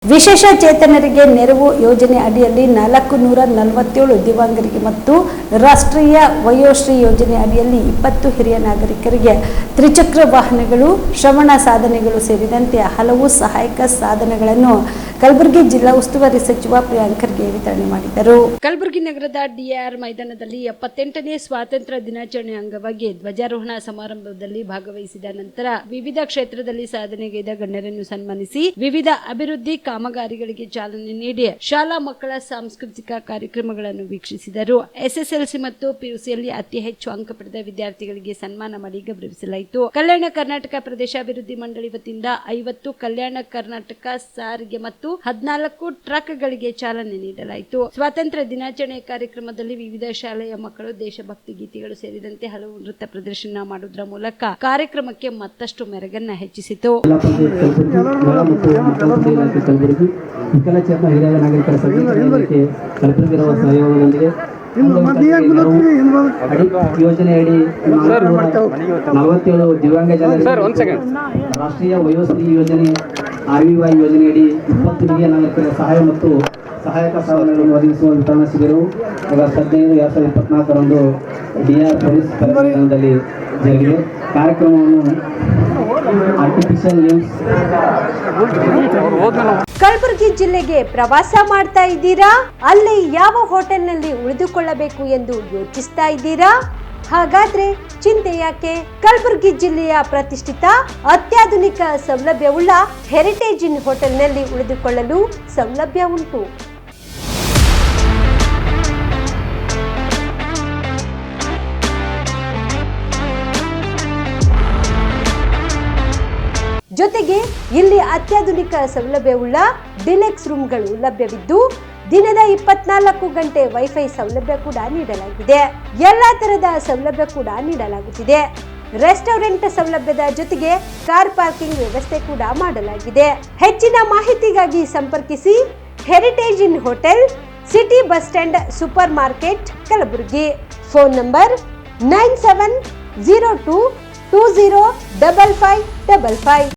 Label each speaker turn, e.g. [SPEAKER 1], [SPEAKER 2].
[SPEAKER 1] ವಿಶೇಷ ಚೇತನರಿಗೆ ನೆರವು ಯೋಜನೆ ಅಡಿಯಲ್ಲಿ 447 ದಿವ್ಯಾಂಗರಿಗೆ ಮತ್ತು ರಾಷ್ಟ್ರೀಯ ವಯೋಶ್ರೀ ಯೋಜನೆ ಅಡಿಯಲ್ಲಿ 20 ಹಿರಿಯ ನಾಗರಿಕರಿಗೆ ತ್ರಿಚಕ್ರ ವಾಹನಗಳು, ಶ್ರವಣ ಸಾಧನೆಗಳು ಸೇರಿದಂತೆ ಹಲವು ಸಹಾಯಕ ಸಾಧನಗಳನ್ನು ಕಲಬುರಗಿ ಜಿಲ್ಲಾ ಉಸ್ತುವಾರಿ ಸಚಿವ ಪ್ರಿಯಾಂಕ್ ಖರ್ಗೆ ವಿತರಣೆ ಮಾಡಿದರು. ಕಲಬುರಗಿ ನಗರದ ಡಿಆರ್ ಮೈದಾನದಲ್ಲಿ 78ನೇ ಸ್ವಾತಂತ್ರ್ಯ ದಿನಾಚರಣೆ ಅಂಗವಾಗಿ ಧ್ವಜಾರೋಹಣ ಸಮಾರಂಭದಲ್ಲಿ ಭಾಗವಹಿಸಿದ ನಂತರ ವಿವಿಧ ಕ್ಷೇತ್ರದಲ್ಲಿ ಸಾಧನೆಗೈದ ಗಣ್ಯರನ್ನು ಸನ್ಮಾನಿಸಿ ವಿವಿಧ ಅಭಿವೃದ್ಧಿ ಕಾಮಗಾರಿಗಳಿಗೆ ಚಾಲನೆ ನೀಡಿ ಶಾಲಾ ಮಕ್ಕಳ ಸಾಂಸ್ಕೃತಿಕ ಕಾರ್ಯಕ್ರಮಗಳನ್ನು ವೀಕ್ಷಿಸಿದರು. ಎಸ್ಎಸ್ಎಲ್ಸಿ ಮತ್ತು ಪಿಯುಸಿಯಲ್ಲಿ ಅತಿ ಹೆಚ್ಚು ಅಂಕ ಪಡೆದ ವಿದ್ಯಾರ್ಥಿಗಳಿಗೆ ಸನ್ಮಾನ ಮಾಡಿ ಗೌರವಿಸಲಾಯಿತು. ಕಲ್ಯಾಣ ಕರ್ನಾಟಕ ಪ್ರದೇಶಾಭಿವೃದ್ಧಿ ಮಂಡಳಿ ವತಿಯಿಂದ 50 ಕಲ್ಯಾಣ ಕರ್ನಾಟಕ ಸಾರಿಗೆ ಮತ್ತು 14 ಟ್ರಕ್ಗಳಿಗೆ ಚಾಲನೆ ನೀಡಲಾಯಿತು. ಸ್ವಾತಂತ್ರ್ಯ ದಿನಾಚರಣೆ ಕಾರ್ಯಕ್ರಮದಲ್ಲಿ ವಿವಿಧ ಶಾಲೆಯ ಮಕ್ಕಳು ದೇಶಭಕ್ತಿ ಗೀತೆಗಳು ಸೇರಿದಂತೆ ಹಲವು ನೃತ್ಯ ಪ್ರದರ್ಶನ ಮಾಡುವುದರ ಮೂಲಕ ಕಾರ್ಯಕ್ರಮಕ್ಕೆ ಮತ್ತಷ್ಟು ಮೆರುಗನ್ನ ಹೆಚ್ಚಿಸಿತು.
[SPEAKER 2] ವಿಕಲಚೇತನ ಹಿರಿಯ ನಾಗರಿಕರ ಸಬಲೀಕರಣಕ್ಕೆ ಕಲಬುರಗಿರುವ ಸಹಯೋಗದೊಂದಿಗೆ ಯೋಜನೆಯಡಿ 47 ದಿವ್ಯಾಂಗ ಜನರಿಗೆ ರಾಷ್ಟ್ರೀಯ ವಯೋಶ್ರೀ ಯೋಜನೆ RVY ಯೋಜನೆಯಡಿ 20 ಹಿರಿಯ ನಾಗರಿಕರ ಸಹಾಯ ಮತ್ತು ಸಹಾಯಕ ಸಾಧನಗಳನ್ನು ಒದಗಿಸುವ ವಿತರಣಾ ಶಿಬಿರವು ಆಗಸ್ಟ್ 15/2024 DR ಪೊಲೀಸ್ ಮೈದಾನದಲ್ಲಿ ಜರುಗಿದೆ. ಕಾರ್ಯಕ್ರಮವನ್ನು ಆರ್ಟಿಫಿಷಿಯಲ್ ಲಿಂಬ್ಸ್
[SPEAKER 3] ಕಲಬುರಗಿ ಜಿಲ್ಲೆಗೆ ಪ್ರವಾಸ ಮಾಡ್ತಾ ಇದ್ದೀರಾ? ಅಲ್ಲಿ ಯಾವ ಹೋಟೆಲ್ನಲ್ಲಿ ಉಳಿದುಕೊಳ್ಳಬೇಕು ಎಂದು ಯೋಚಿಸ್ತಾ ಇದ್ದೀರಾ? ಹಾಗಾದ್ರೆ ಚಿಂತೆ ಯಾಕೆ? ಕಲಬುರಗಿ ಜಿಲ್ಲೆಯ ಪ್ರತಿಷ್ಠಿತ ಅತ್ಯಾಧುನಿಕ ಸೌಲಭ್ಯವುಳ್ಳ ಹೆರಿಟೇಜ್ ಇನ್ ಹೋಟೆಲ್ನಲ್ಲಿ ಉಳಿದುಕೊಳ್ಳಲು ಸೌಲಭ್ಯ ಉಂಟು. ಜೊತೆಗೆ ಇಲ್ಲಿ ಅತ್ಯಾಧುನಿಕ ಸೌಲಭ್ಯವುಳ್ಳ ಡಿಲೆಕ್ಸ್ ರೂಮ್ಗಳು ಲಭ್ಯವಿದ್ದು ದಿನದ 24 ಗಂಟೆ ವೈಫೈ ಸೌಲಭ್ಯ ಕೂಡ ನೀಡಲಾಗಿದೆ. ಎಲ್ಲಾ ತರದ ಸೌಲಭ್ಯ ಕೂಡ ನೀಡಲಾಗುತ್ತಿದೆ. ರೆಸ್ಟೋರೆಂಟ್ ಸೌಲಭ್ಯದ ಜೊತೆಗೆ ಕಾರ್ ಪಾರ್ಕಿಂಗ್ ವ್ಯವಸ್ಥೆ ಕೂಡ ಮಾಡಲಾಗಿದೆ. ಹೆಚ್ಚಿನ ಮಾಹಿತಿಗಾಗಿ ಸಂಪರ್ಕಿಸಿ heritage inn hotel, city bus stand, super market, Kalaburagi. Phone number 9702205555.